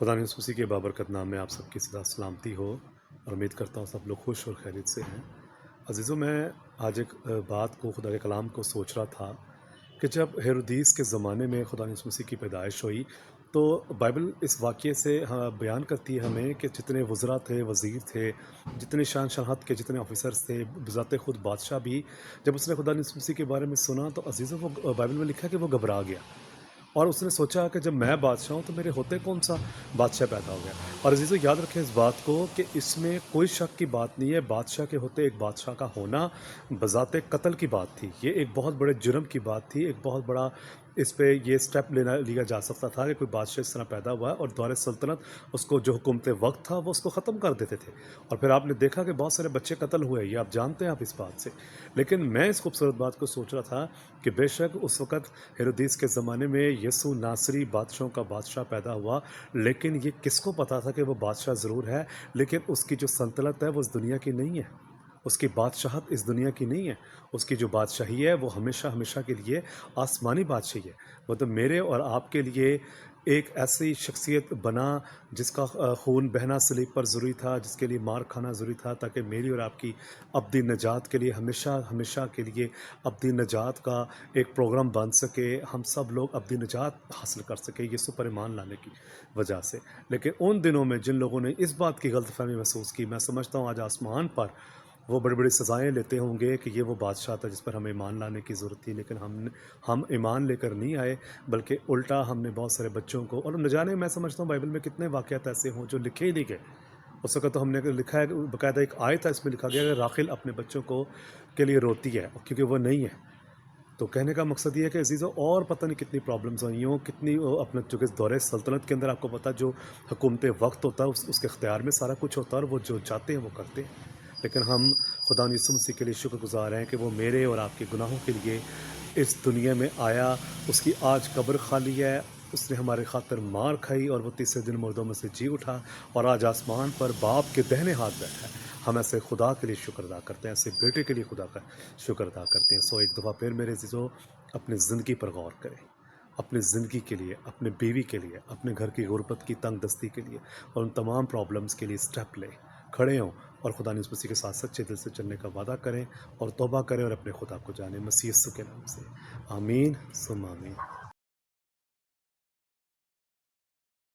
खुदा ने मसीह के बाबरकत नाम में आप सबकी सदा सलामती हो और उम्मीद करता हूँ सब लोग खुश और खैरियत से हैं। अज़ीज़ों, मैं आज एक बात को खुदा के कलाम को सोच रहा था कि जब हेरोदीस के ज़माने में खुदा ने मसीह की पैदाइश हुई तो बाइबल इस वाक़ये से बयान करती है हमें कि जितने वज़रा थे, वज़ीर थे, जितने शान शौकत के जितने ऑफ़िसर्स थे, बज़ाते ख़ुद बादशाह भी जब उसने खुदा ने मसीह के बारे में सुना तो अज़ीज़ों वो बाइबल में लिखा है कि वो घबरा गया। और उसने सोचा कि जब मैं बादशाह हूँ तो मेरे होते कौन-सा बादशाह पैदा हो गया। और अज़ीज़ों, याद रखें इस बात को कि इसमें कोई शक की बात नहीं है, बादशाह के होते एक बादशाह का होना बज़ाते कत्ल की बात थी। ये एक बहुत बड़े जुर्म की बात थी, एक बहुत बड़ा इस पे ये स्टेप लिया जा सकता था कि कोई बादशाह इस तरह पैदा हुआ है और दौरे सल्तनत उसको जो हुकूमत वक़्त था वो उसको ख़त्म कर देते थे। और फिर आपने देखा कि बहुत सारे बच्चे कत्ल हुए, ये आप जानते हैं आप इस बात से। लेकिन मैं इस खूबसूरत बात को सोच रहा था कि बेशक उस वक़्त हेरोदेस के ज़माने में यसू नासरी बादशाहों का बादशाह पैदा हुआ, लेकिन ये किसको पता था कि वो बादशाह ज़रूर है, लेकिन उसकी जो सल्तनत है वो इस दुनिया की नहीं है। उसकी बादशाहत इस दुनिया की नहीं है। उसकी जो बादशाही है वो हमेशा हमेशा के लिए आसमानी बादशाही है। मतलब मेरे और आपके लिए एक ऐसी शख्सियत बना जिसका खून बहना सलीब पर ज़रूरी था, जिसके लिए मार खाना ज़रूरी था, ताकि मेरी और आपकी अब्दी निजात के लिए हमेशा हमेशा के लिए अब्दी निजात का एक प्रोग्राम बन सके, हम सब लोग अब्दी निजात हासिल कर सकें यीशु पर ईमान लाने की वजह से। लेकिन उन दिनों में जिन लोगों ने इस बात की गलतफ़हमी महसूस की, मैं समझता हूँ आज आसमान पर वो बड़ी-बड़ी सज़ाएँ लेते होंगे कि ये वो बादशाह था जिस पर हमें ईमान लाने की ज़रूरत थी, लेकिन हम ईमान लेकर नहीं आए, बल्कि उल्टा हमने बहुत सारे बच्चों को, और न जाने मैं समझता हूँ बाइबल में कितने वाक़यात ऐसे हों जो लिखे ही नहीं गए। उस वक़्त तो हमने अगर लिखा है, बाकायदा एक आयत है इसमें लिखा गया है कि राखिल अपने बच्चों को के लिए रोती है क्योंकि वो नहीं है। तो कहने का मकसद ये है कि अज़ीज़ों, और पता नहीं कितनी प्रॉब्लम्स आई हों, कितनी अपना चूँकि दौरे सल्तनत के अंदर आपको पता है जो हुकूमत वक़्त होता है उसके इख्तियार में सारा कुछ होता है और वो जो चाहते हैं वो करते हैं। लेकिन हम खुदा यीशु मसीह के लिए शुक्रगुज़ार हैं कि वो मेरे और आपके गुनाहों के लिए इस दुनिया में आया। उसकी आज कब्र खाली है, उसने हमारे खातिर मार खाई और वो तीसरे दिन मुर्दों में से जी उठा और आज आसमान पर बाप के दाहिने हाथ बैठा है। हम ऐसे खुदा के लिए शुक्र अदा करते हैं, ऐसे बेटे के लिए खुदा का शुक्र अदा करते हैं। सो एक दफ़ा फिर मेरे अज़ीज़ों, अपनी ज़िंदगी पर गौर करें। अपनी ज़िंदगी के लिए, अपने बीवी के लिए, अपने घर की गुर्बत की तंग दस्ती के लिए और उन तमाम प्रॉब्लम्स के लिए स्टेप लें, खड़े हों और खुदा यीशु मसीह के साथ सच्चे दिल से चलने का वादा करें और तौबा करें और अपने खुदा को जानें मसीह यीशु के नाम से। आमीन सुम्मा आमीन।